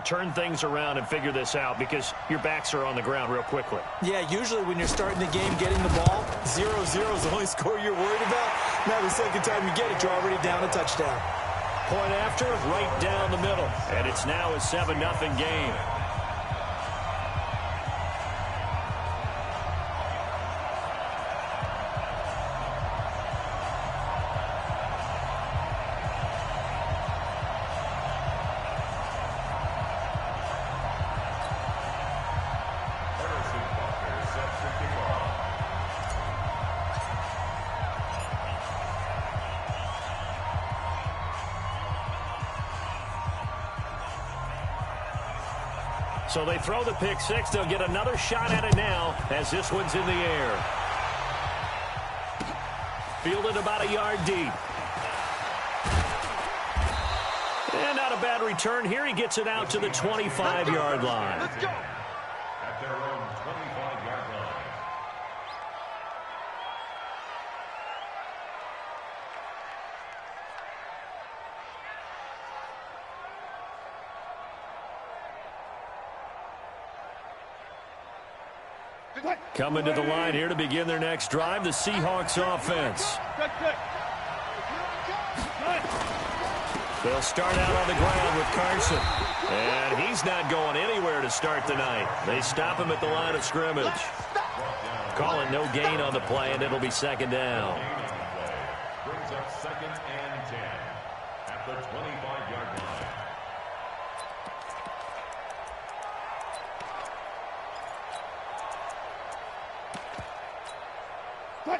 turn things around and figure this out because your backs are on the ground real quickly. Yeah, usually when you're starting the game getting the ball, 0-0 is the only score you're worried about. Now the second time you get it, you're already down a touchdown. Point after, right down the middle. And it's now a 7-0 game. So they throw the pick six. They'll get another shot at it now as this one's in the air. Fielded about a yard deep. And not a bad return. Here he gets it out to the 25-yard line. Let's go. At their own 25-yard line. Coming to the line here to begin their next drive, the Seahawks offense. They'll start out on the ground with Carson. And he's not going anywhere to start the night. They stop him at the line of scrimmage. Call it no gain on the play, and it'll be second down. Brings up 2nd and 10 at the 25-yard line.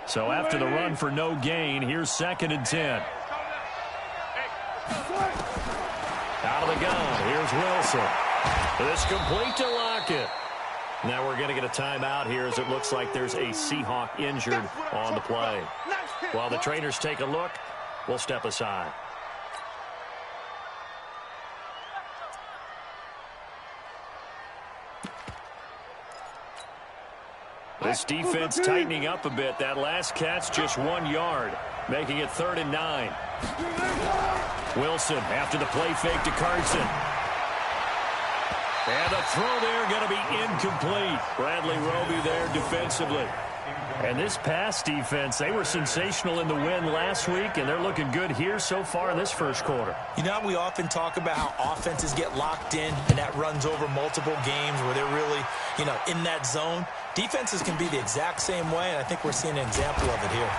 So after the run for no gain, here's 2nd and 10. Out of the gun, here's Wilson. This complete to Lockett. Now we're going to get a timeout here as it looks like there's a Seahawk injured on the play. While the trainers take a look, we'll step aside. This defense tightening up a bit. That last catch just 1 yard, making it 3rd and 9. Wilson after the play fake to Carson. And the throw there going to be incomplete. Bradley Roby there defensively. And this pass defense, they were sensational in the win last week, and they're looking good here so far in this first quarter. You know, we often talk about how offenses get locked in, and that runs over multiple games where they're really, in that zone. Defenses can be the exact same way, and I think we're seeing an example of it here.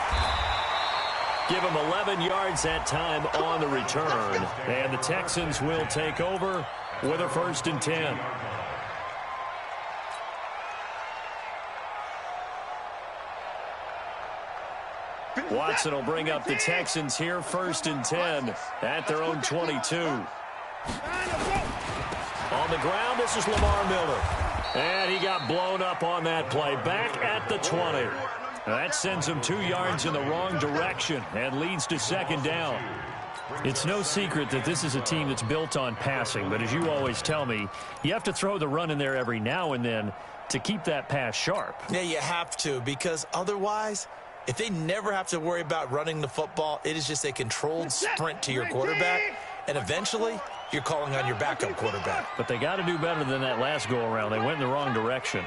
Give them 11 yards that time on the return. And the Texans will take over with a 1st and 10. Watson will bring up the Texans here, 1st and 10 at their own 22. On the ground, this is Lamar Miller. And he got blown up on that play. Back at the 20. That sends him 2 yards in the wrong direction and leads to 2nd down. It's no secret that this is a team that's built on passing, but as you always tell me, you have to throw the run in there every now and then to keep that pass sharp. Yeah, you have to, because otherwise, if they never have to worry about running the football, it is just a controlled sprint to your quarterback, and eventually you're calling on your backup quarterback. But they got to do better than that last go-around. They went in the wrong direction.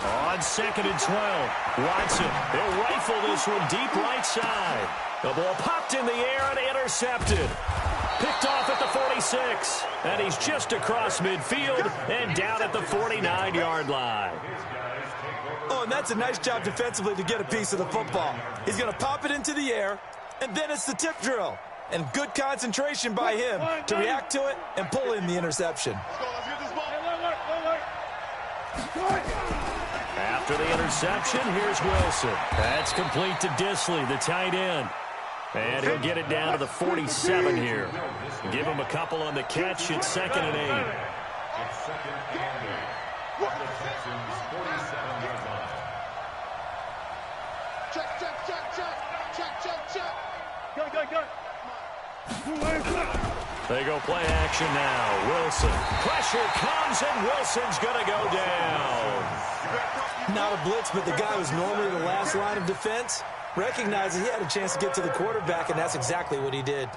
On 2nd and 12, Watson, he'll rifle this one deep right side. The ball popped in the air and intercepted. Picked off at the 46, and he's just across midfield and down at the 49-yard line. Oh, and that's a nice job defensively to get a piece of the football. He's going to pop it into the air, and then it's the tip drill. And good concentration by him to react to it and pull in the interception. After the interception, here's Wilson. That's complete to Disley, the tight end. And he'll get it down to the 47 here. Give him a couple on the catch. It's 2nd and 8. It's 2nd and 8. The Texans 47-yard line. Check. Go. They go play action now. Wilson. Pressure comes, and Wilson's going to go down. out a blitz, but the guy who's normally the last line of defense recognized that he had a chance to get to the quarterback, and that's exactly what he did.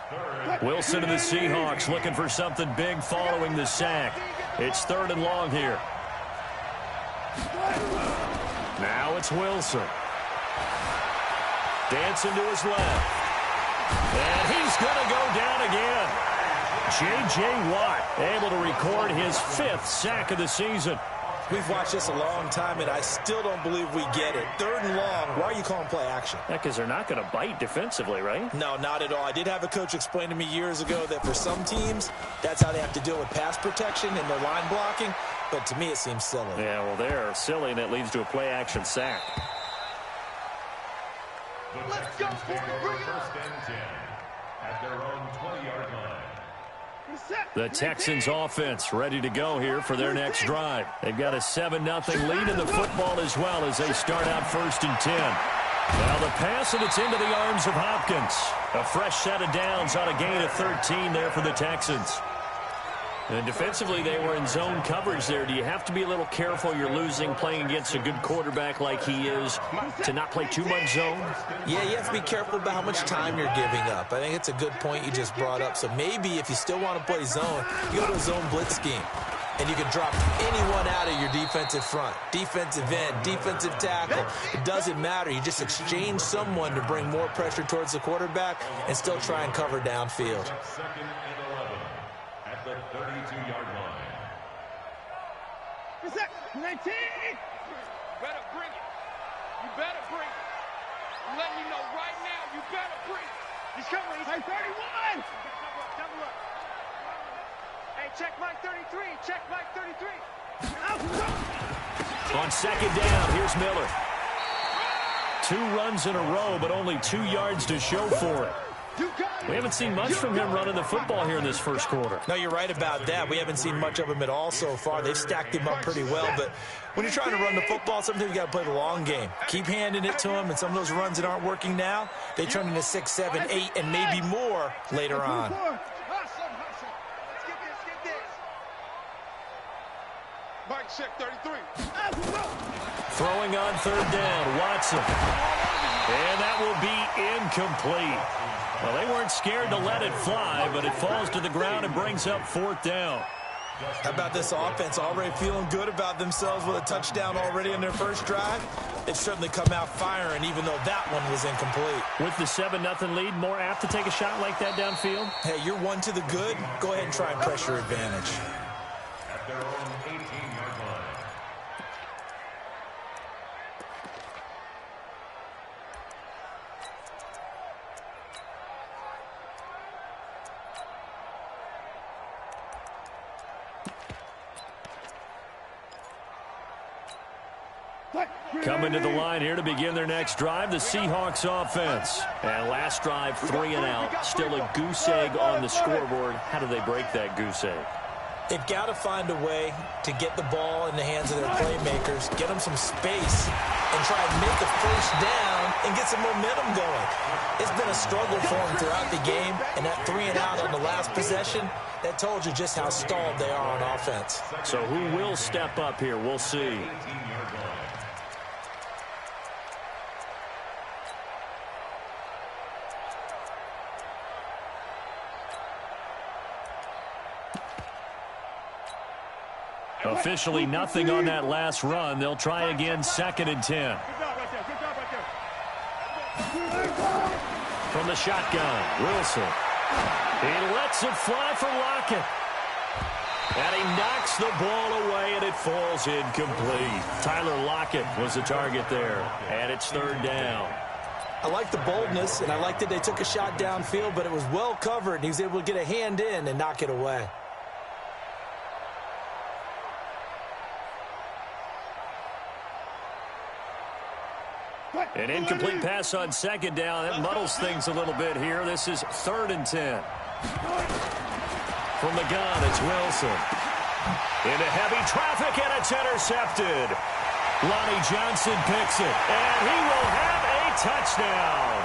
Wilson and the Seahawks looking for something big following the sack. It's 3rd and long here. Now it's Wilson. Dancing to his left. And he's going to go down again. J.J. Watt able to record his 5th sack of the season. We've watched this a long time, and I still don't believe we get it. 3rd and long, why are you calling play action? Yeah, because they're not going to bite defensively, right? No, not at all. I did have a coach explain to me years ago that for some teams, that's how they have to deal with pass protection and their line blocking. But to me, it seems silly. Yeah, well, they're silly, and it leads to a play action sack. Let's go, take over 1st and 10 at their own 20-yard line. The Texans offense ready to go here for their next drive. They've got a 7-0 lead in the football as well as they start out 1st and 10. Now the pass, and it's into the arms of Hopkins. A fresh set of downs on a gain of 13 there for the Texans. And defensively, they were in zone coverage there. Do you have to be a little careful? You're losing playing against a good quarterback like he is to not play too much zone? Yeah, you have to be careful about how much time you're giving up. I think it's a good point you just brought up. So maybe if you still want to play zone, you go to a zone blitz scheme. And you can drop anyone out of your defensive front, defensive end, defensive tackle. It doesn't matter. You just exchange someone to bring more pressure towards the quarterback and still try and cover downfield. 2nd and 11 at the 32-yard line. 19. Better bring it. You better bring it. I'm letting you know right now, you better bring it. He's coming. He's 31. Double up. Hey, check Mike 33. Check Mike 33. On 2nd down, here's Miller. 2 runs in a row, but only 2 yards to show for it. We haven't seen much from him running the football here in this 1st quarter. No, you're right about that. We haven't seen much of him at all so far. They've stacked him up pretty well, but when you're trying to run the football, sometimes you got to play the long game. Keep handing it to him, and some of those runs that aren't working now, they turn into 6, 7, 8, and maybe more later on. Mike, check 33. Throwing on 3rd down, Watson. And that will be incomplete. Well, they weren't scared to let it fly, but it falls to the ground and brings up 4th down. How about this offense already feeling good about themselves with a touchdown already in their 1st drive? They've certainly come out firing, even though that one was incomplete. With the 7-0 lead, more apt to take a shot like that downfield? Hey, you're 1 to the good. Go ahead and try and press your advantage. At their own 18-yard line. Coming to the line here to begin their next drive, the Seahawks offense. And last drive, 3 and out. Still a goose egg on the scoreboard. How do they break that goose egg? They've got to find a way to get the ball in the hands of their playmakers, get them some space, and try and make a 1st down and get some momentum going. It's been a struggle for them throughout the game, and that 3 and out on the last possession, that told you just how stalled they are on offense. So who will step up here? We'll see. Officially nothing on that last run. They'll try again 2nd and 10. Good job right there. Good job right there. From the shotgun, Wilson. He lets it fly for Lockett. And he knocks the ball away, and it falls incomplete. Tyler Lockett was the target there, and it's 3rd down. I like the boldness, and I like that they took a shot downfield, but it was well covered, and he was able to get a hand in and knock it away. An incomplete pass on 2nd down. That muddles things a little bit here. This is 3rd and 10. From the gun, it's Wilson. Into heavy traffic, and it's intercepted. Lonnie Johnson picks it, and he will have a touchdown.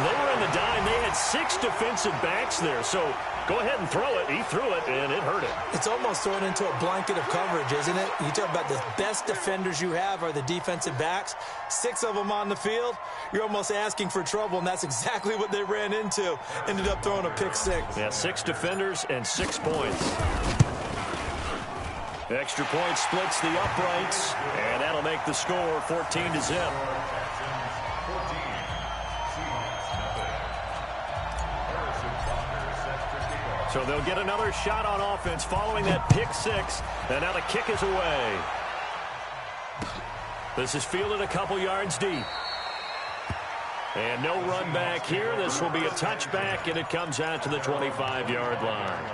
They were in the dime. They had 6 defensive backs there, so go ahead and throw it. He threw it, and it hurt him. It's almost thrown into a blanket of coverage, isn't it? You talk about the best defenders you have are the defensive backs. 6 of them on the field. You're almost asking for trouble, and that's exactly what they ran into. Ended up throwing a pick 6. Yeah, 6 defenders and 6 points. The extra point splits the uprights, and that'll make the score 14-0. So they'll get another shot on offense following that pick 6, and now the kick is away. This is fielded a couple yards deep. And no run back here. This will be a touchback, and it comes out to the 25-yard line.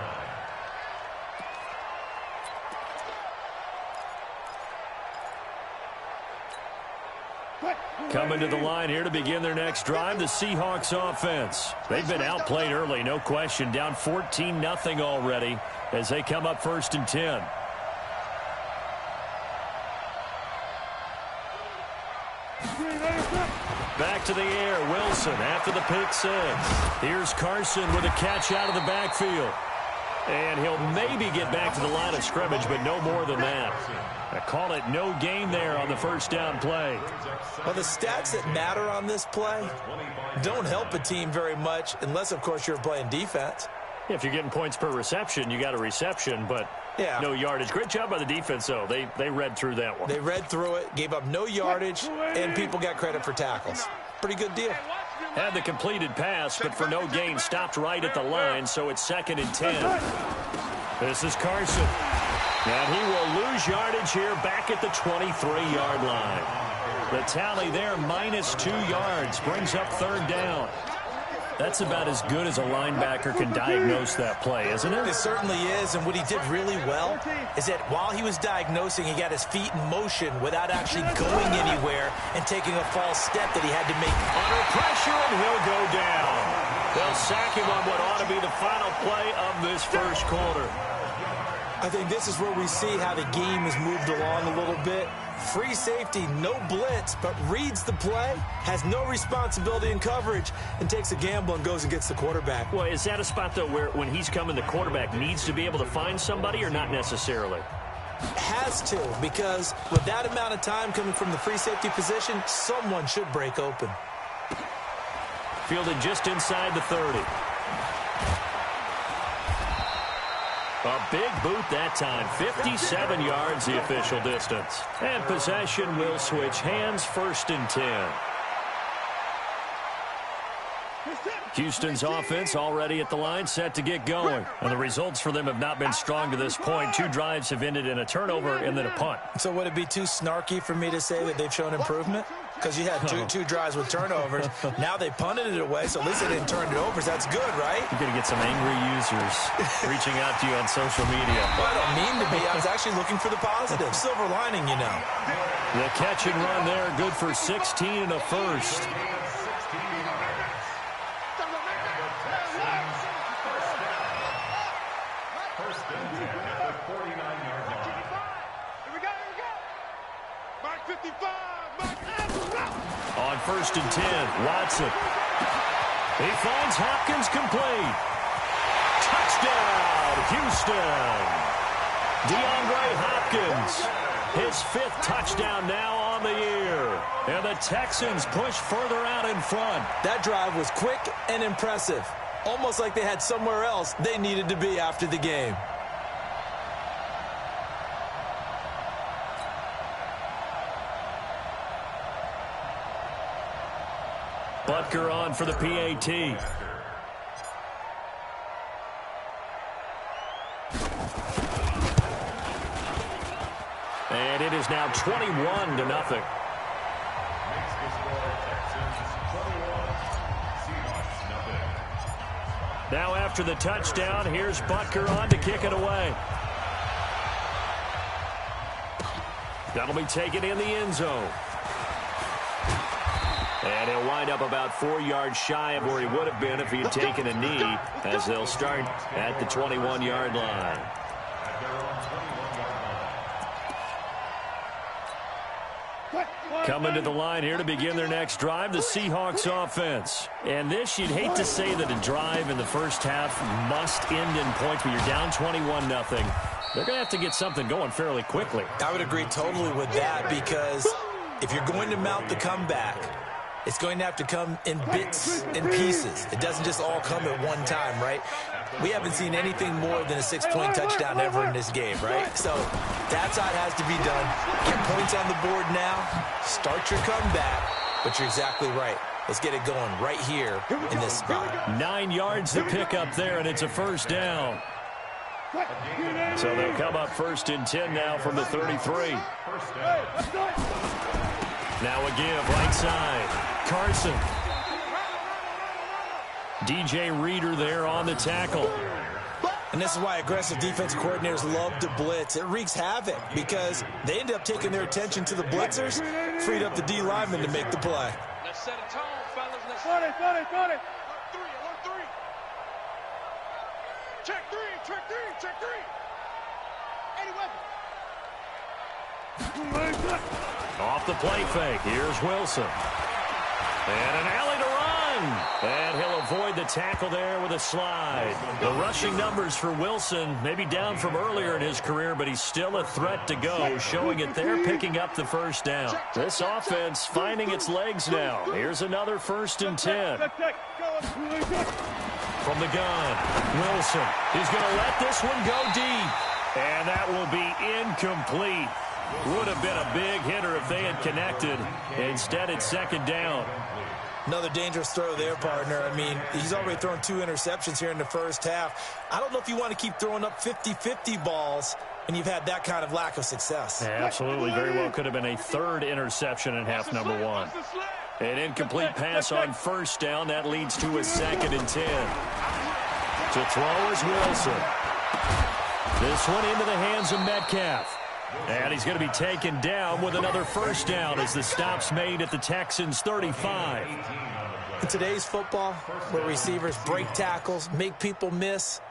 Coming to the line here to begin their next drive, the Seahawks offense. They've been outplayed early, no question. Down 14-0 already as they come up 1st and 10. Back to the air, Wilson after the pick 6. Here's Carson with a catch out of the backfield. And he'll maybe get back to the line of scrimmage, but no more than that. I call it no gain there on the first down play. Well, the stats that matter on this play don't help a team very much unless, of course, you're playing defense. If you're getting points per reception, you got a reception, but no yardage. Great job by the defense, though. They read through that one. They read through it, gave up no yardage, and people got credit for tackles. Pretty good deal. Had the completed pass, but for no gain, stopped right at the line, so it's 2nd and 10. This is Carson. And he will lose yardage here back at the 23-yard line. The tally there, -2 yards, brings up 3rd down. That's about as good as a linebacker can diagnose that play, isn't it? It certainly is, and what he did really well is that while he was diagnosing, he got his feet in motion without actually going anywhere and taking a false step that he had to make. Under pressure, and he'll go down. They'll sack him on what ought to be the final play of this first quarter. I think this is where we see how the game has moved along a little bit. Free safety, no blitz, but reads the play, has no responsibility in coverage, and takes a gamble and goes and gets the quarterback. Well, is that a spot, though, where when he's coming, the quarterback needs to be able to find somebody or not necessarily? Has to, because with that amount of time coming from the free safety position, someone should break open. Fielded just inside the 30. A big boot that time. 57 yards the official distance. And possession will switch hands, 1st and 10. Houston's offense already at the line, set to get going. And the results for them have not been strong to this point. 2 drives have ended in a turnover and then a punt. So would it be too snarky for me to say that they've shown improvement? Because you had two drives with turnovers. Now they punted it away, so at least they didn't turn it over. So that's good, right? You're going to get some angry users reaching out to you on social media. Well, I don't mean to be. I was actually looking for the positive. Silver lining, you know. The catch and run there, good for 16 and a first. On 1st and 10, Watson. He finds Hopkins complete. Touchdown, Houston. DeAndre Hopkins, his 5th touchdown now on the year. And the Texans push further out in front. That drive was quick and impressive. Almost like they had somewhere else they needed to be after the game. Butker on for the PAT. And it is now 21-0. Now after the touchdown, here's Butker on to kick it away. That'll be taken in the end zone. And he'll wind up about 4 yards shy of where he would have been if he had taken a knee, as they'll start at the 21-yard line. Coming to the line here to begin their next drive, the Seahawks offense. And this, you'd hate to say that a drive in the first half must end in points, but you're down 21-0. They're going to have to get something going fairly quickly. I would agree totally with that, because if you're going to mount the comeback, it's going to have to come in bits and pieces. It doesn't just all come at one time, right? We haven't seen anything more than a 6-point touchdown ever in this game, right? So that's how it has to be done. Get points on the board now. Start your comeback. But you're exactly right. Let's get it going right here in this spot. 9 yards to pick up there, and it's a first down. So they'll come up 1st and 10 now from the 33. Now a give right side. Carson. DJ Reader there on the tackle. And this is why aggressive defense coordinators love to blitz. It wreaks havoc because they end up taking their attention to the blitzers, freed up the D lineman to make the play. Let's set a tone, fellas. Let's Got it. alert three. Check three. Any weapon. Off the play fake. Here's Wilson. And an alley to run. And he'll avoid the tackle there with a slide. The rushing numbers for Wilson, maybe down from earlier in his career, but he's still a threat to go, showing it they're picking up the first down. This offense finding its legs now. Here's another 1st and 10. From the gun, Wilson. He's going to let this one go deep. And that will be incomplete. Would have been a big hitter if they had connected. Instead, it's 2nd down. Another dangerous throw there, partner. I mean, he's already thrown 2 interceptions here in the first half. I don't know if you want to keep throwing up 50-50 balls when you've had that kind of lack of success. Yeah, absolutely. Very well could have been a 3rd interception in half number 1. An incomplete pass on 1st down. That leads to a 2nd and 10. To throw is Wilson. This one into the hands of Metcalf. And he's going to be taken down with another 1st down as the stop's made at the Texans' 35. In today's football, where receivers break tackles, make people miss,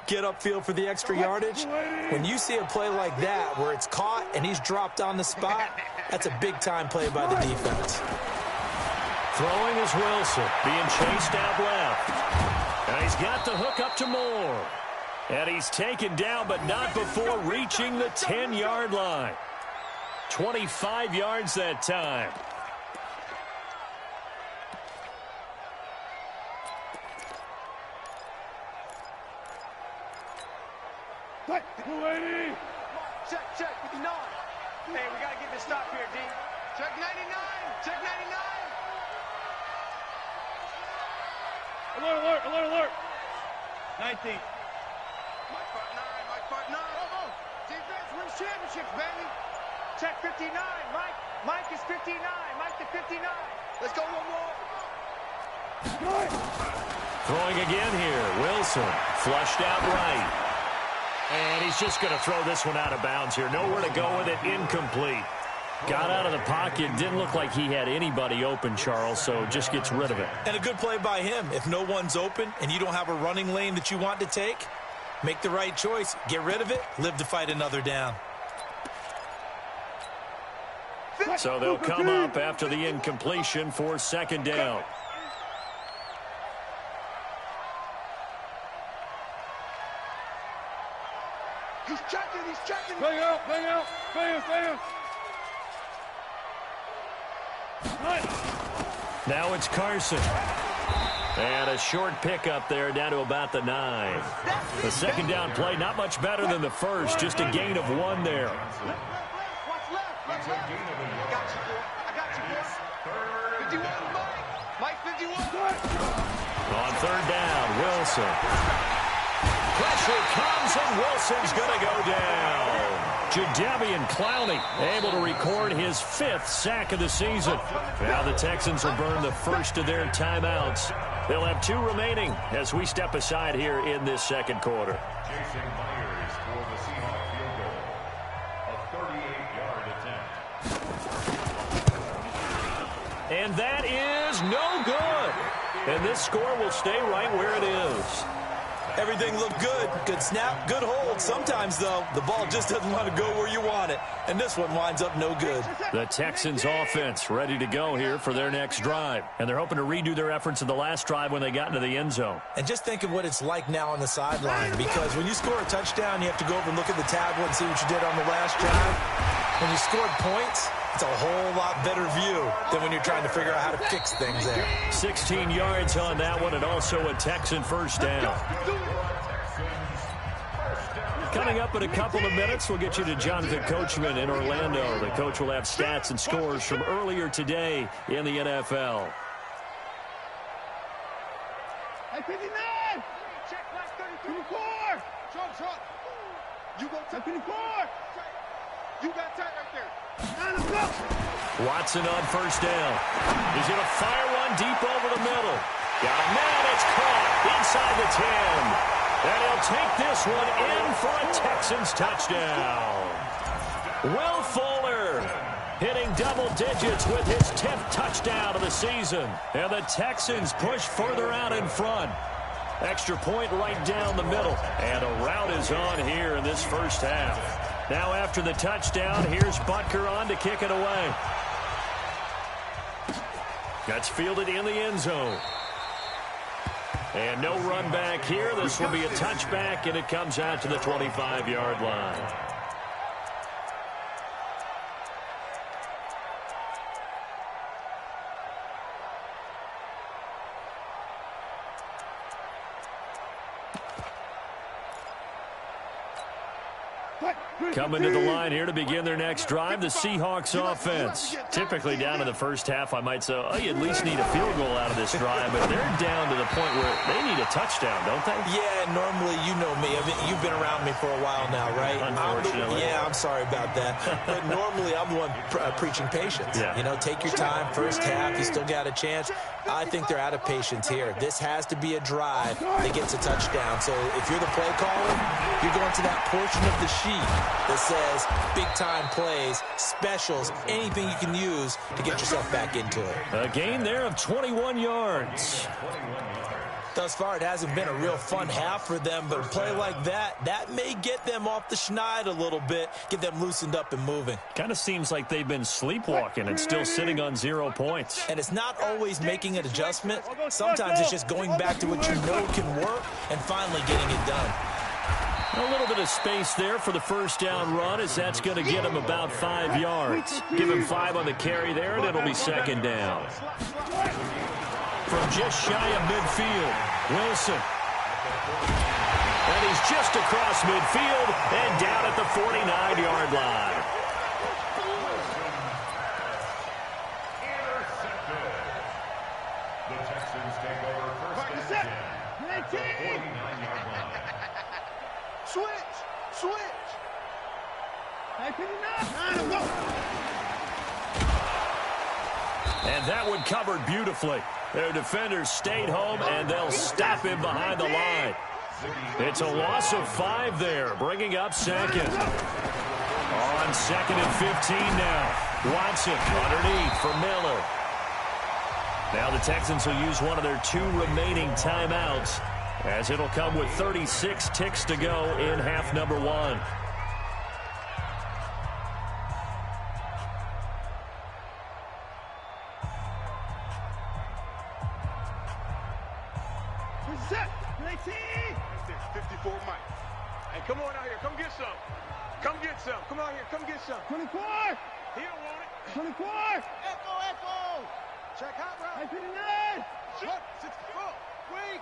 get upfield for the extra yardage, when you see a play like that where it's caught and he's dropped on the spot, that's a big-time play by the defense. Throwing is Wilson, being chased out left. And he's got the hook up to Moore. And he's taken down, but not before reaching the 10-yard line. 25 yards that time. Check, 59. Hey, we got to get this stop here, D. Check 99. Alert. 19. Mike part 9. Defense wins championships, baby. Check 59. Mike is 59. Mike to 59. Let's go one more. Throwing again here. Wilson flushed out right. And he's just going to throw this one out of bounds here. Nowhere to go with it. Incomplete. Got out of the pocket. Didn't look like he had anybody open, Charles, so just gets rid of it. And a good play by him. If no one's open and you don't have a running lane that you want to take, make the right choice. Get rid of it. Live to fight another down. So they'll come up after the incompletion for 2nd down. He's checking. Bang out. Now it's Carson. And a short pickup there down to about the 9. The 2nd down play, not much better than the first. Just a gain of 1 there. Watch left. I got you, 51, Mike 51. On 3rd down, Wilson. Pressure comes, and Wilson's going to go down. Jadeveon Clowney able to record his 5th sack of the season. Now the Texans will burn the first of their timeouts. They'll have 2 remaining as we step aside here in this 2nd quarter. Jason Myers for the Seahawks field goal. A 38-yard attempt. And that is no good. And this score will stay right where it is. Everything looked good. Good snap, good hold. Sometimes, though, the ball just doesn't want to go where you want it. And this one winds up no good. The Texans offense ready to go here for their next drive. And they're hoping to redo their efforts in the last drive when they got into the end zone. And just think of what it's like now on the sideline, because when you score a touchdown, you have to go over and look at the tablet and see what you did on the last drive. When you scored points, it's a whole lot better view than when you're trying to figure out how to fix things there. 16 yards on that one, and also a Texan first down. Coming up in a couple of minutes, we'll get you to Jonathan Coachman in Orlando. The coach will have stats and scores from earlier today in the NFL. Hey, 59! Check back 34! Trump! You go to 54! You got tight right there. Watson on first down. He's going to fire one deep over the middle. Got a man, it's caught inside the 10. And he'll take this one in for a Texans touchdown. Will Fuller hitting double digits with his 10th touchdown of the season. And the Texans push further out in front. Extra point right down the middle. And a route is on here in this first half. Now after the touchdown, here's Butker on to kick it away. That's fielded in the end zone. And no run back here. This will be a touchback, and it comes out to the 25-yard line. Coming to the line here to begin their next drive, the Seahawks offense. Typically down in the first half, I might say, oh, you at least need a field goal out of this drive, but they're down to the point where they need a touchdown, don't they? Yeah, normally, you know me. I mean, you've been around me for a while now, right? Unfortunately. I'm sorry about that. But normally, I'm the one preaching patience. Yeah. You know, take your time. First half, you still got a chance. I think they're out of patience here. This has to be a drive that gets a touchdown. So if you're the play caller, you're going to that portion of the sheet that says big-time plays, specials, anything you can use to get yourself back into it. A gain there of 21 yards. Thus far, it hasn't been a real fun half for them, but a play like that may get them off the schneid a little bit, get them loosened up and moving. Kind of seems like they've been sleepwalking and still sitting on 0 points. And it's not always making an adjustment. Sometimes it's just going back to what you know can work and finally getting it done. A little bit of space there for the first down run, as that's going to get him about 5 yards. Give him 5 on the carry there, and it'll be second down. From just shy of midfield, Wilson. And he's just across midfield and down at the 49-yard line. The Texans take over first and 10 at the 49-yard line. Switch! Hey, 59! And that one covered beautifully. Their defenders stayed home, and they'll stop him behind the line. It's a loss of 5 there, bringing up second. On second and 15 now. Watson underneath for Miller. Now the Texans will use one of their 2 remaining timeouts, as it'll come with 36 ticks to go in half number 1. Set! 19! 54 Mike. Hey, come on out here. Come get some. Come get some. Come out here. Come get some. 24! He don't want it. 24! Echo! Check out, bro. Hey, 59! Shut. 64. Wait.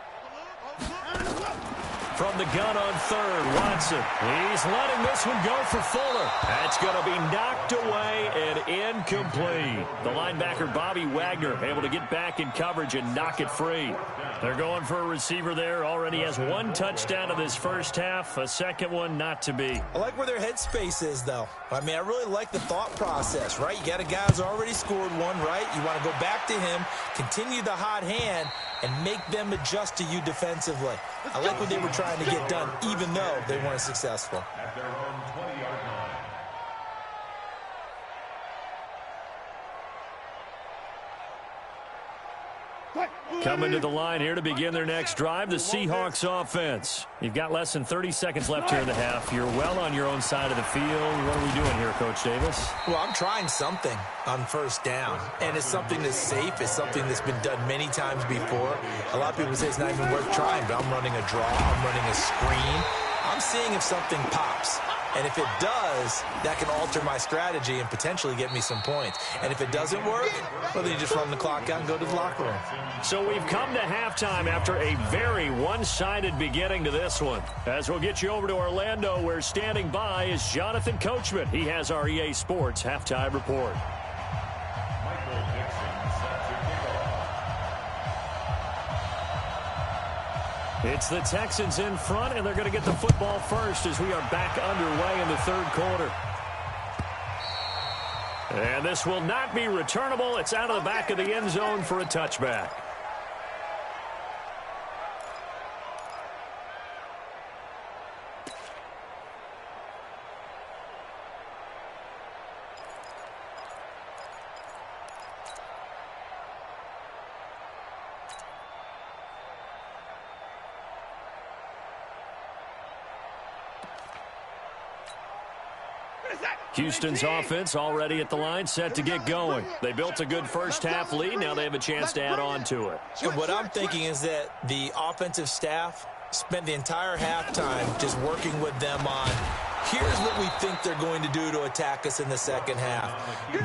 From the gun on third, Watson. He's letting this one go for Fuller. That's going to be knocked away and incomplete. The linebacker, Bobby Wagner, able to get back in coverage and knock it free. They're going for a receiver there. Already has 1 touchdown of this first half. A second one not to be. I like where their headspace is, though. I mean, I really like the thought process, right? You got a guy who's already scored one, right? You want to go back to him, continue the hot hand, and make them adjust to you defensively. I like what they were trying to get done, even though they weren't successful. At their own 20-yard line. Coming to the line here to begin their next drive, the Seahawks offense. You've got less than 30 seconds left here in the half. You're well on your own side of the field. What are we doing here, Coach Davis? Well, I'm trying something on first down, and it's something that's safe. It's something that's been done many times before. A lot of people say it's not even worth trying, but I'm running a draw. I'm running a screen. I'm seeing if something pops. And if it does, that can alter my strategy and potentially get me some points. And if it doesn't work, well, then you just run the clock out and go to the locker room. So we've come to halftime after a very one-sided beginning to this one. As we'll get you over to Orlando, where standing by is Jonathan Coachman. He has our EA Sports Halftime Report. It's the Texans in front, and they're going to get the football first as we are back underway in the third quarter. And this will not be returnable. It's out of the back of the end zone for a touchback. Houston's offense already at the line, set to get going. They built a good first-half lead. Now they have a chance to add on to it. And what I'm thinking is that the offensive staff spent the entire halftime just working with them on, here's what we think they're going to do to attack us in the second half.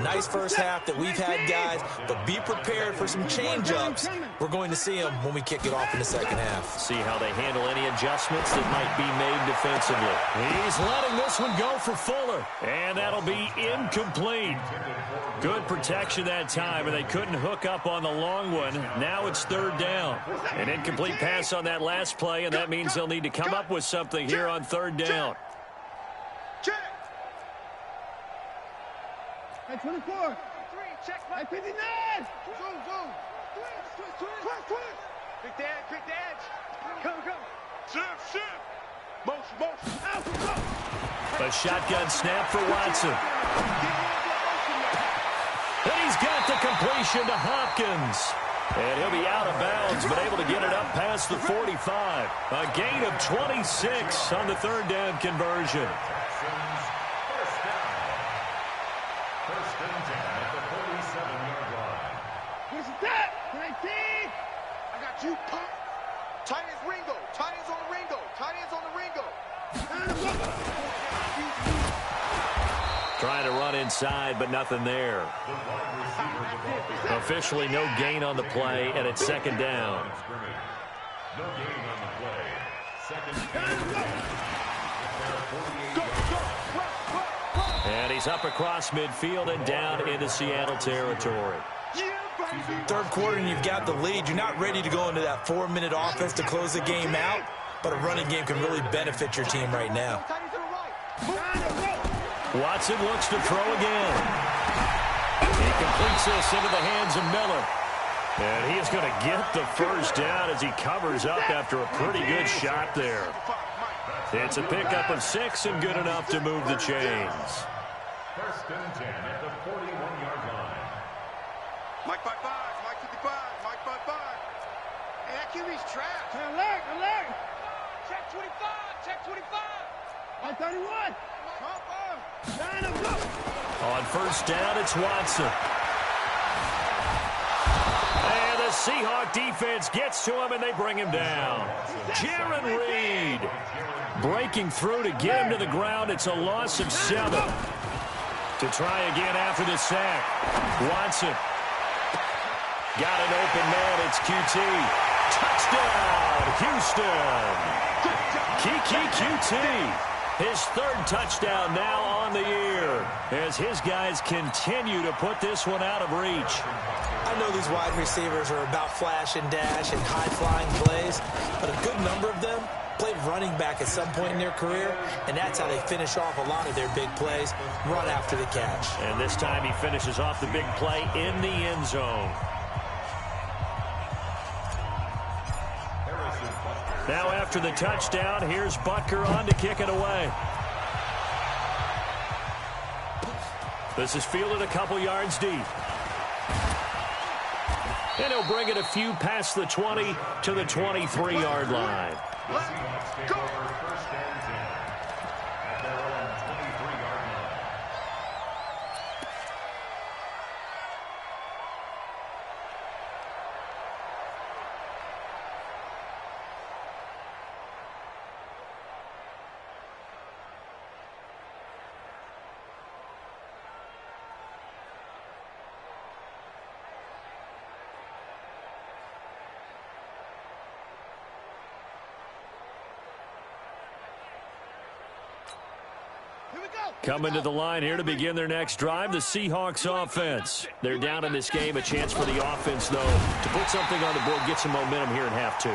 Nice first half that we've had, guys, but be prepared for some change-ups. We're going to see them when we kick it off in the second half. See how they handle any adjustments that might be made defensively. He's letting this one go for Fuller, and that'll be incomplete. Good protection that time, and they couldn't hook up on the long one. Now it's third down. An incomplete pass on that last play, and that means they'll need to come up with something here on third down. Check. Hey, 24. Check. Hey, 59. Zoom. Twist. Quick edge. Come. Shift. Motion. A shotgun snap for Watson. And he's got the completion to Hopkins. And he'll be out of bounds, but able to get it up past the 45. A gain of 26 on the third down conversion. First and 10 at the 47-yard line. What's that? 19. I got you, pop. Tight ends Ringo. Tight ends on the Ringo. Trying to run inside, but nothing there. Officially no gain on the play, and it's second down. No gain on the play. Second and 10. And he's up across midfield and down into Seattle territory. Third quarter and you've got the lead. You're not ready to go into that 4-minute offense to close the game out, but a running game can really benefit your team right now. Watson looks to throw again. He completes this into the hands of Miller. And he is going to get the first down as he covers up after a pretty good shot there. It's a pickup of 6 and good enough to move the chains. First and 10 at the 41-yard line. Mike 5-5. Mike 55. Mike 5-5. Hey, that QB's trapped. Alert. Check 25. Mike 31. On first down, it's Watson. And the Seahawk defense gets to him, and they bring him down. Jarran Reed breaking through to get him to the ground. It's a loss of 7. To try again after the sack. Watson. Got an open man. It's QT. Touchdown, Houston. Kiki QT. His third touchdown now on the year as his guys continue to put this one out of reach. I know these wide receivers are about flash and dash and high-flying plays, but a good number of them played running back at some point in their career, and that's how they finish off a lot of their big plays, run after the catch. And this time he finishes off the big play in the end zone. Now after the touchdown, here's Butker on to kick it away. This is fielded a couple yards deep. And he'll bring it a few past the 20 to the 23-yard line. Seahawks take over first and 10 at their own 23-yard line. Coming to the line here to begin their next drive, the Seahawks offense. They're down in this game. A chance for the offense, though, to put something on the board, get some momentum here in half two.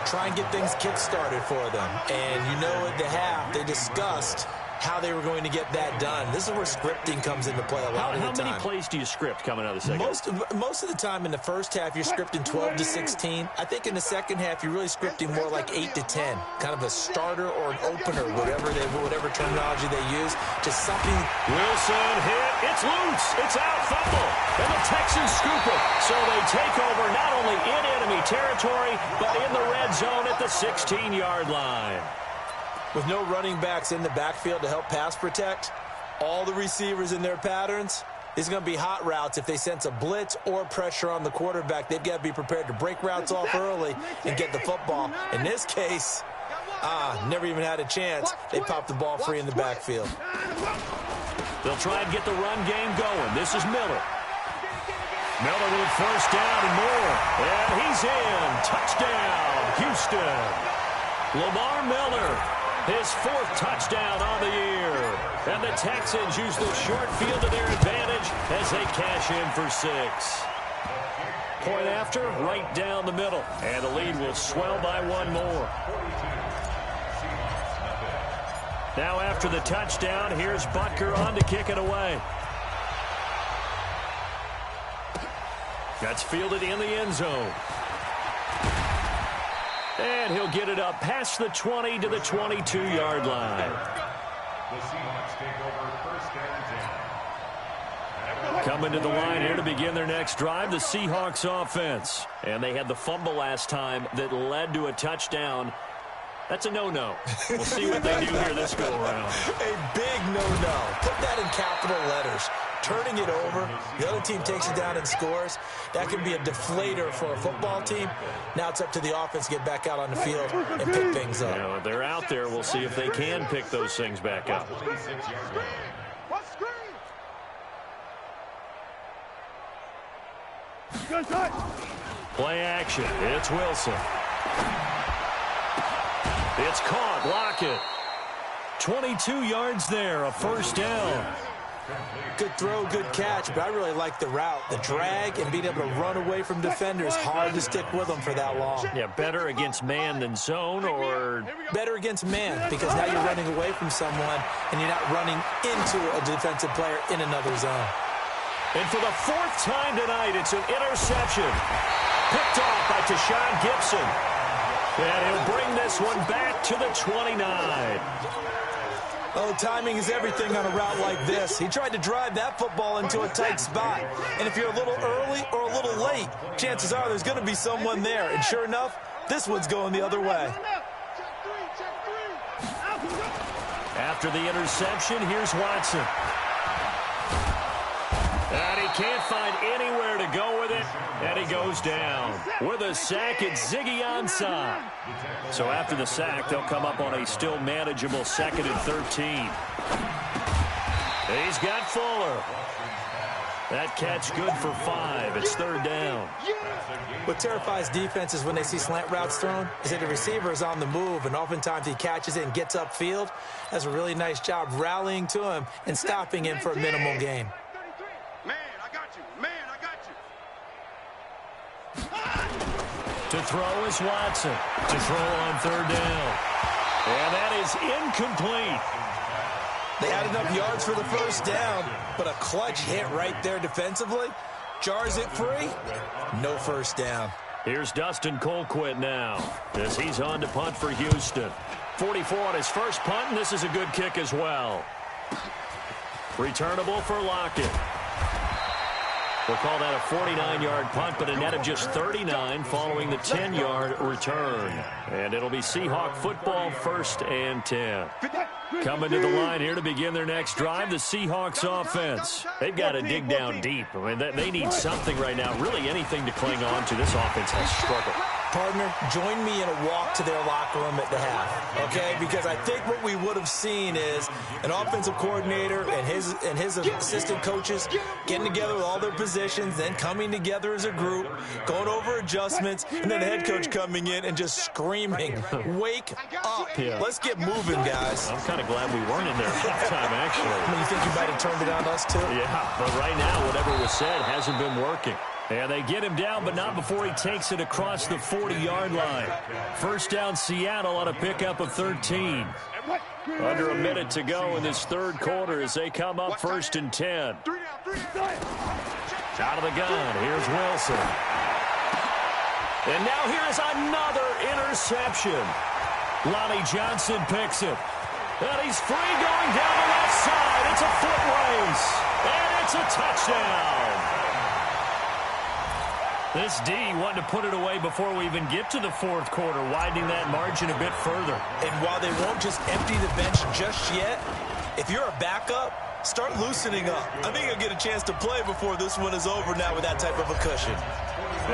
Try and get things kick-started for them. And you know at the half, they discussed how they were going to get that done. This is where scripting comes into play a lot of the time. How many plays do you script coming out of the second? Most of the time in the first half, you're scripting 12 to 16. I think in the second half, you're really scripting more like 8 to 10. Kind of a starter or an opener, whatever terminology they use. Just something. Wilson hit. It's loose. It's out. Fumble. And the Texans scoop it. So they take over not only in enemy territory, but in the red zone at the 16-yard line. With no running backs in the backfield to help pass protect, all the receivers in their patterns, it's going to be hot routes if they sense a blitz or pressure on the quarterback. They've got to be prepared to break routes off early and get the football. In this case, never even had a chance. They popped the ball free in the backfield. They'll try and get the run game going. This is Miller. Miller with first down and more. And he's in. Touchdown, Houston. Lamar Miller. His fourth touchdown on the year. And the Texans use the short field to their advantage as they cash in for 6. Point after, right down the middle. And the lead will swell by one more. Now after the touchdown, here's Butker on to kick it away. That's fielded in the end zone. And he'll get it up past the 20 to the 22-yard line. The Seahawks take over first and 10. Coming to the line here to begin their next drive, the Seahawks offense. And they had the fumble last time that led to a touchdown. That's a no-no. We'll see what they do here this go-around. A big no-no. Put that in capital letters. Turning it over, the other team takes it down and scores. That can be a deflator for a football team. Now it's up to the offense to get back out on the field and pick things up. If they're out there, we'll see if they can pick those things back up. Play action. It's Wilson. It's caught. Lockett. 22 yards there, a first down. Good throw, good catch, but I really like the route. The drag and being able to run away from defenders, hard to stick with them for that long. Yeah, better against man than zone, or better against man, because now you're running away from someone and you're not running into a defensive player in another zone. And for the fourth time tonight, it's an interception. Picked off by Tashawn Gibson. And he'll bring this one back to the 29. Oh, timing is everything on a route like this. He tried to drive that football into a tight spot. And if you're a little early or a little late, chances are there's going to be someone there. And sure enough, this one's going the other way. After the interception, here's Watson. And he can't find anywhere to go with it, and he goes down. With a sack, it's Ziggy Ansah. So after the sack, they'll come up on a still manageable 2nd and 13. He's got Fuller. That catch good for 5. It's 3rd down. What terrifies defenses when they see slant routes thrown is that the receiver is on the move, and oftentimes he catches it and gets upfield. Does a really nice job rallying to him and stopping him for a minimal gain. To throw is Watson. To throw on 3rd down. And that is incomplete. They had enough yards for the first down, but a clutch hit right there defensively. Jars it free. No first down. Here's Dustin Colquitt now as he's on to punt for Houston. 44 on his first punt, and this is a good kick as well. Returnable for Lockett. We'll call that a 49-yard punt, but a net of just 39 following the 10-yard return. And it'll be Seahawk football, 1st and 10. Coming to the line here to begin their next drive, the Seahawks offense. They've got to dig down deep. I mean, they need something right now, really anything to cling on to. This offense has struggled. Partner, join me in a walk to their locker room at the half, okay? Because I think what we would have seen is an offensive coordinator and his assistant coaches getting together with all their positions, then coming together as a group, going over adjustments, and then the head coach coming in and just screaming, "Wake up. Yeah. Let's get moving, guys." I'm kind of glad we weren't in there at halftime, actually. I mean, you think you might have turned it on us, too? Yeah, but right now, whatever was said hasn't been working. And they get him down, but not before he takes it across the 40-yard line. First down, Seattle on a pickup of 13. Under a minute to go in this third quarter as they come up 1st and 10. Out of the gun, here's Wilson. And now here's another interception. Lonnie Johnson picks it. And he's free going down the left side. It's a foot race. And it's a touchdown. This D wanted to put it away before we even get to the fourth quarter, widening that margin a bit further. And while they won't just empty the bench just yet, if you're a backup, start loosening up. I think you'll get a chance to play before this one is over now with that type of a cushion.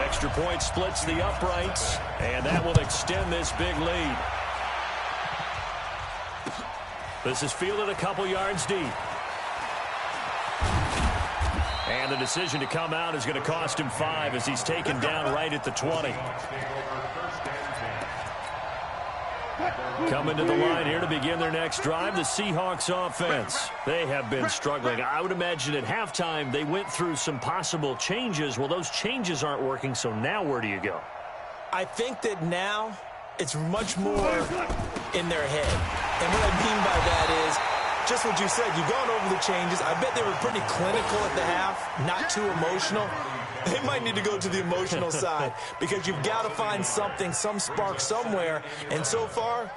Extra point splits the uprights, and that will extend this big lead. This is fielded a couple yards deep. And the decision to come out is going to cost him 5 as he's taken down right at the 20. Coming to the line here to begin their next drive, the Seahawks offense. They have been struggling. I would imagine at halftime they went through some possible changes. Well, those changes aren't working, so now where do you go? I think that now it's much more in their head. And what I mean by that is, just what you said, you've gone over the changes. I bet they were pretty clinical at the half, not too emotional. They might need to go to the emotional side because you've got to find something, some spark somewhere. And so far,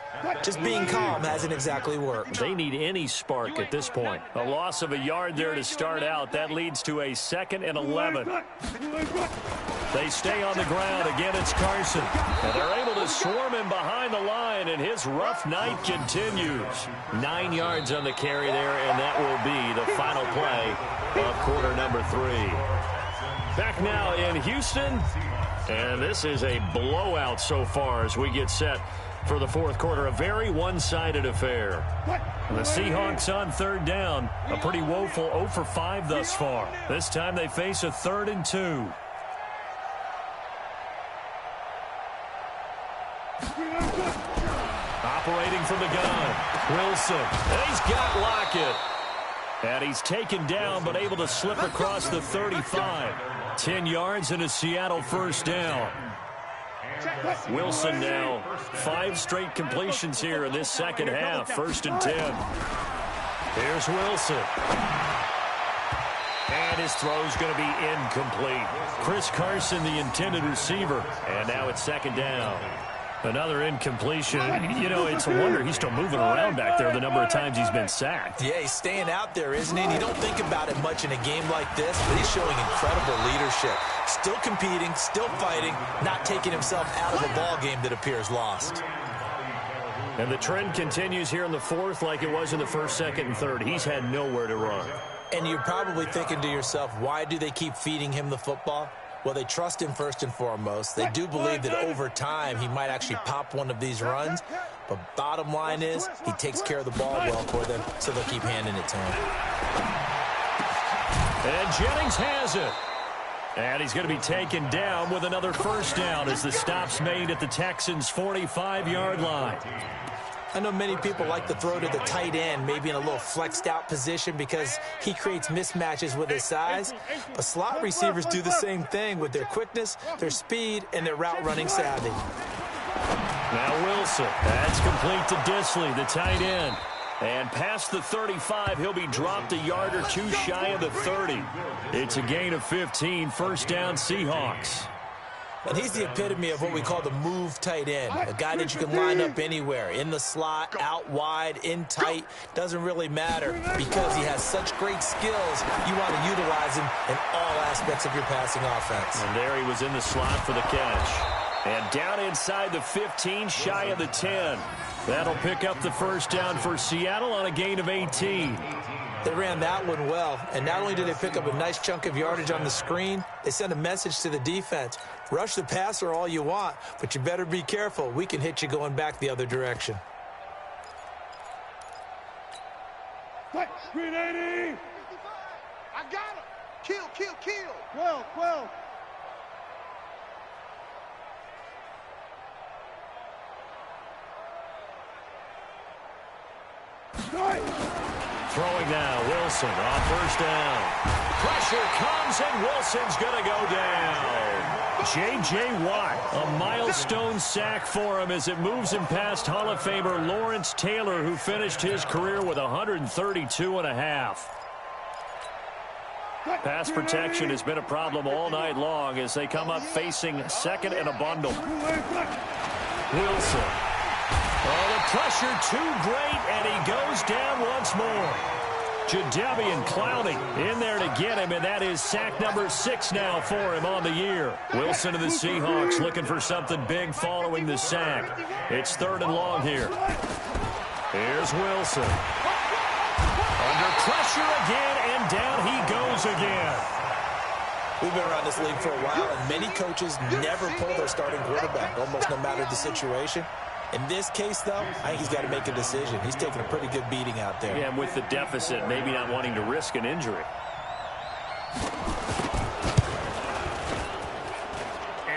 just being calm hasn't exactly worked. They need any spark at this point. A loss of a yard there to start out. That leads to a 2nd and 11. They stay on the ground. Again, it's Carson. And they're able to swarm him behind the line, and his rough night continues. 9 yards on the carry there, and that will be the final play of quarter number 3. Back now in Houston, and this is a blowout so far as we get set for the fourth quarter. A very one-sided affair. The Seahawks on 3rd down. A pretty woeful 0 for 5 thus far. This time they face a 3rd and 2. Operating from the gun, Wilson. And he's got Lockett. And he's taken down but able to slip across the 35. 10 yards and a Seattle first down. Wilson now 5 straight completions here in this second half. 1st and 10. Here's Wilson. And his throw's going to be incomplete. Chris Carson, the intended receiver. And now it's 2nd down. Another incompletion. You know, it's a wonder he's still moving around back there the number of times he's been sacked. Yeah, he's staying out there, isn't he? And you don't think about it much in a game like this, but he's showing incredible leadership. Still competing, still fighting, not taking himself out of a ball game that appears lost. And the trend continues here in the fourth like it was in the 1st, 2nd, and 3rd. He's had nowhere to run. And you're probably thinking to yourself, why do they keep feeding him the football? Well, they trust him first and foremost. They do believe that over time he might actually pop one of these runs. But bottom line is he takes care of the ball well for them, so they'll keep handing it to him. And Jennings has it. And he's going to be taken down with another first down as the stop's made at the Texans' 45-yard line. I know many people like to throw to the tight end, maybe in a little flexed out position because he creates mismatches with his size. But slot receivers do the same thing with their quickness, their speed, and their route running savvy. Now Wilson. That's complete to Disley, the tight end. And past the 35, he'll be dropped a yard or two shy of the 30. It's a gain of 15, first down Seahawks. And he's the epitome of what we call the move tight end, a guy that you can line up anywhere, in the slot, out wide, in tight, doesn't really matter because he has such great skills. You want to utilize him in all aspects of your passing offense. And there he was in the slot for the catch. And down inside the 15, shy of the 10. That'll pick up the first down for Seattle on a gain of 18. They ran that one well, and not only did they pick up a nice chunk of yardage on the screen, they sent a message to the defense. Rush the passer all you want, but you better be careful. We can hit you going back the other direction. Screen 80. I got him. Kill, kill, kill. 12, 12. Throwing now, Wilson on first down. Pressure comes, and Wilson's going to go down. J.J. Watt, a milestone sack for him as it moves him past Hall of Famer Lawrence Taylor, who finished his career with 132.5. Pass protection has been a problem all night long as they come up facing second and a bundle. Wilson. Oh, the pressure too great, and he goes down once more. Jadeveon Clowney in there to get him, and that is sack number 6 now for him on the year. Wilson of the Seahawks looking for something big following the sack. It's 3rd and long here. Here's Wilson. Under pressure again, and down he goes again. We've been around this league for a while, and many coaches never pull their starting quarterback, almost no matter the situation. In this case, though, I think he's got to make a decision. He's taking a pretty good beating out there. Yeah, and with the deficit, maybe not wanting to risk an injury.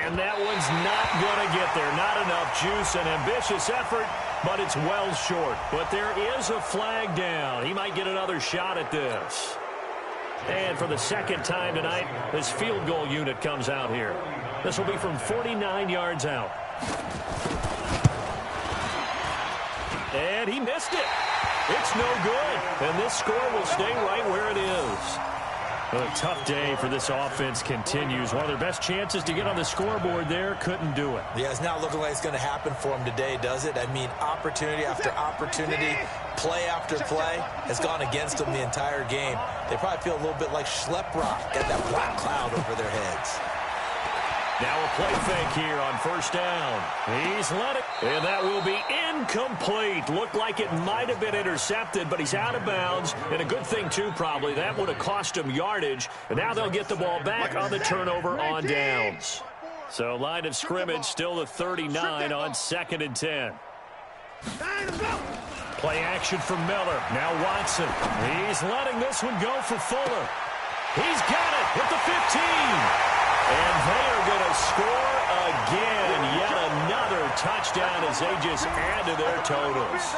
And that one's not going to get there. Not enough juice. An ambitious effort, but it's well short. But there is a flag down. He might get another shot at this. And for the second time tonight, his field goal unit comes out here. This will be from 49 yards out. And he missed it. It's no good. And this score will stay right where it is. Well, a tough day for this offense continues. One of their best chances to get on the scoreboard there, couldn't do it. Yeah, it's not looking like it's going to happen for him today, does it? I mean, opportunity after opportunity, play after play has gone against them the entire game. They probably feel a little bit like Schlepp Rock, got that black cloud over their heads. Now a play fake here on first down. He's let it. And that will be incomplete. Looked like it might have been intercepted, but he's out of bounds. And a good thing, too, probably. That would have cost him yardage. And now they'll get the ball back on the turnover on downs. So line of scrimmage still the 39 on 2nd and 10. Play action from Miller. Now Watson. He's letting this one go for Fuller. He's got it at the 15. And they are going to score again. Yet another touchdown as they just add to their totals.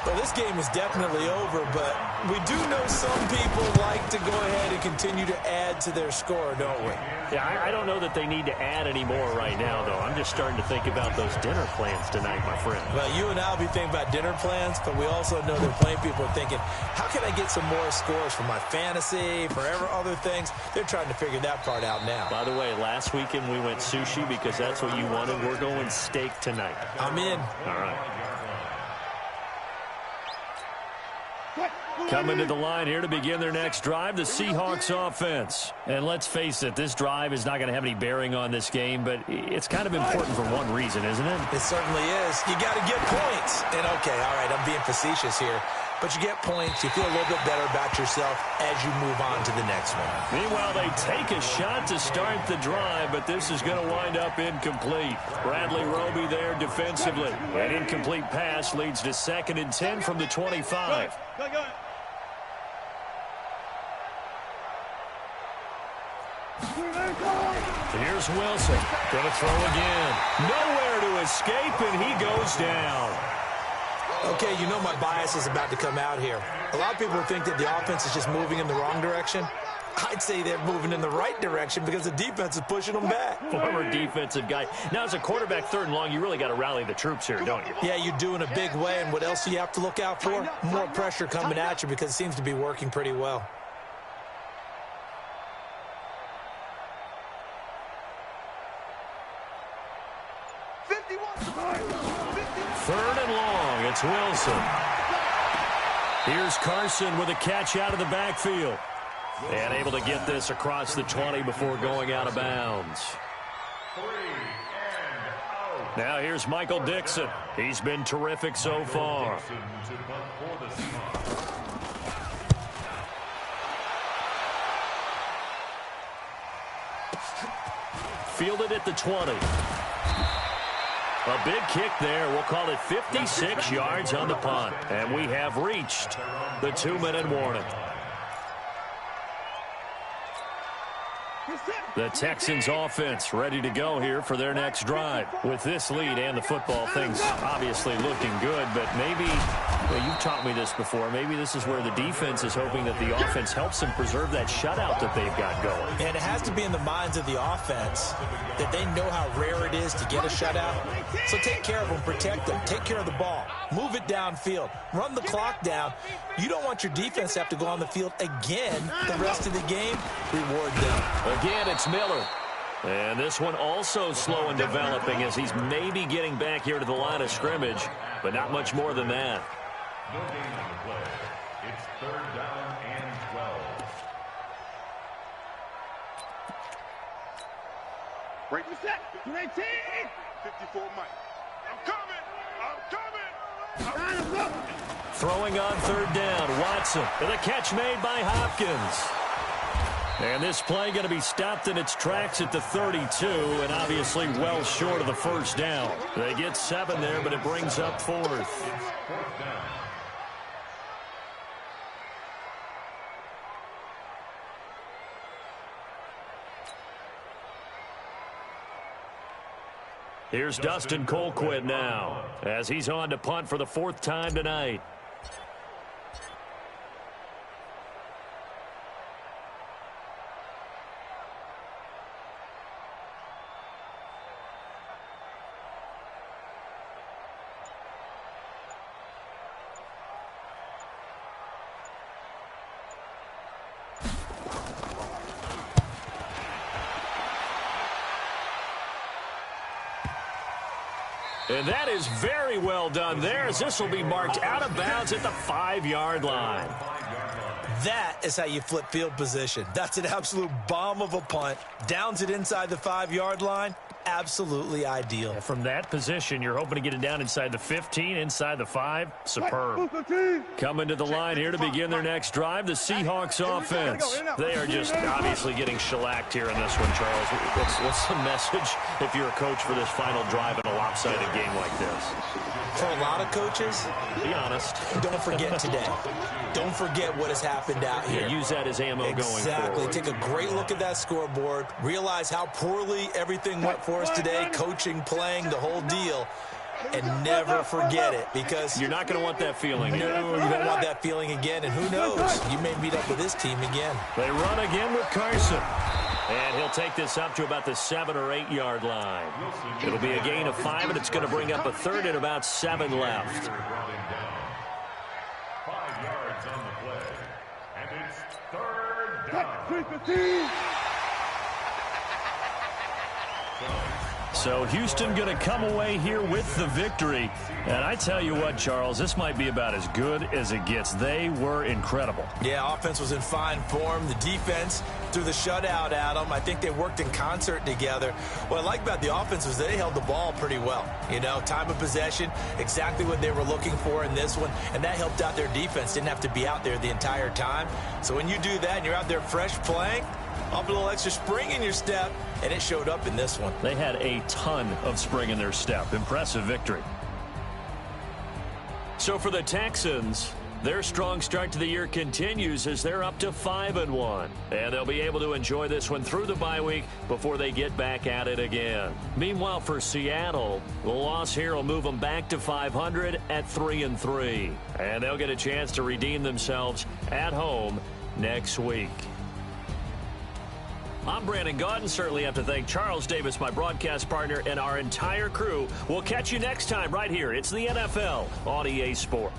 Well, this game is definitely over, but we do know some people like to go ahead and continue to add to their score, don't we? Yeah, I don't know that they need to add any more right now, though. I'm just starting to think about those dinner plans tonight, my friend. Well, you and I will be thinking about dinner plans, but we also know that plenty of people are thinking, how can I get some more scores for my fantasy, for other things? They're trying to figure that part out now. By the way, last weekend we went sushi because that's what you wanted. We're going steak tonight. I'm in. All right. Coming to the line here to begin their next drive, the Seahawks offense. And let's face it, this drive is not going to have any bearing on this game, but it's kind of important for one reason, isn't it? It certainly is. You got to get points. And, okay, all right, I'm being facetious here. But you get points, you feel a little bit better about yourself as you move on to the next one. Meanwhile, they take a shot to start the drive, but this is going to wind up incomplete. Bradley Roby there defensively. An incomplete pass leads to 2nd and 10 from the 25. Here's Wilson. Going to throw again. Nowhere to escape, and he goes down. Okay, you know my bias is about to come out here. A lot of people think that the offense is just moving in the wrong direction. I'd say they're moving in the right direction because the defense is pushing them back. Former defensive guy. Now, as a quarterback 3rd and long, you really got to rally the troops here, don't you? Yeah, you do in a big way. And what else do you have to look out for? More pressure coming at you because it seems to be working pretty well. It's Wilson. Here's Carson with a catch out of the backfield. And able to get this across the 20 before going out of bounds. Now here's Michael Dixon. He's been terrific so far. Fielded at the 20. A big kick there. We'll call it 56 yards on the punt. And we have reached the 2-minute warning. The Texans offense ready to go here for their next drive. With this lead and the football, things obviously looking good, but maybe, well, you've taught me this before, maybe this is where the defense is hoping that the offense helps them preserve that shutout that they've got going. And it has to be in the minds of the offense that they know how rare it is to get a shutout. So take care of them, protect them, take care of the ball, move it downfield, run the clock down. You don't want your defense to have to go on the field again the rest of the game. Reward them. Again, it's Miller. And this one also slow in developing as he's maybe getting back here to the line of scrimmage, but not much more than that. No gain on the play. It's 3rd down and 12. Break the set. 54 Mike. I'm coming. Throwing on 3rd down, Watson with a catch made by Hopkins. And this play going to be stopped in its tracks at the 32, and obviously well short of the 1st down. They get 7 there, but it brings up 4th. Here's Dustin Colquitt now, as he's on to punt for the 4th time tonight. And that is very well done there, as this will be marked out of bounds at the 5-yard line. That is how you flip field position. That's an absolute bomb of a punt. Downs it inside the 5-yard line. Absolutely ideal. And from that position, you're hoping to get it down inside the 15, inside the 5. Superb. Coming to the line here to begin their next drive, the Seahawks offense. They are just obviously getting shellacked here in this one, Charles. What's the message if you're a coach for this final drive in a lopsided game like this? For a lot of coaches, be honest. Don't forget today. Don't forget what has happened out here. Yeah, use that as ammo going forward. Exactly. Take a great look at that scoreboard. Realize how poorly everything went for us today. Coaching, playing, the whole deal. And never forget it, because you're not going to want that feeling again. No, you don't want that feeling again. And who knows? You may meet up with this team again. They run again with Carson. And he'll take this up to about the 7 or 8 yard line. It'll be a gain of 5, and it's going to bring up a 3rd and about 7 left. 5 yards on the play. And it's 3rd down. So Houston going to come away here with the victory. And I tell you what, Charles, this might be about as good as it gets. They were incredible. Yeah, offense was in fine form. The defense threw the shutout at them. I think they worked in concert together. What I like about the offense was they held the ball pretty well. You know, time of possession, exactly what they were looking for in this one. And that helped out their defense. Didn't have to be out there the entire time. So when you do that and you're out there fresh playing, up a little extra spring in your step, and it showed up in this one. They had a ton of spring in their step. Impressive victory. So for the Texans, their strong start to the year continues as they're up to 5-1. And they'll be able to enjoy this one through the bye week before they get back at it again. Meanwhile, for Seattle, the loss here will move them back to 500 at 3-3. And they'll get a chance to redeem themselves at home next week. I'm Brandon Gaudin. Certainly have to thank Charles Davis, my broadcast partner, and our entire crew. We'll catch you next time right here. It's the NFL on EA Sports.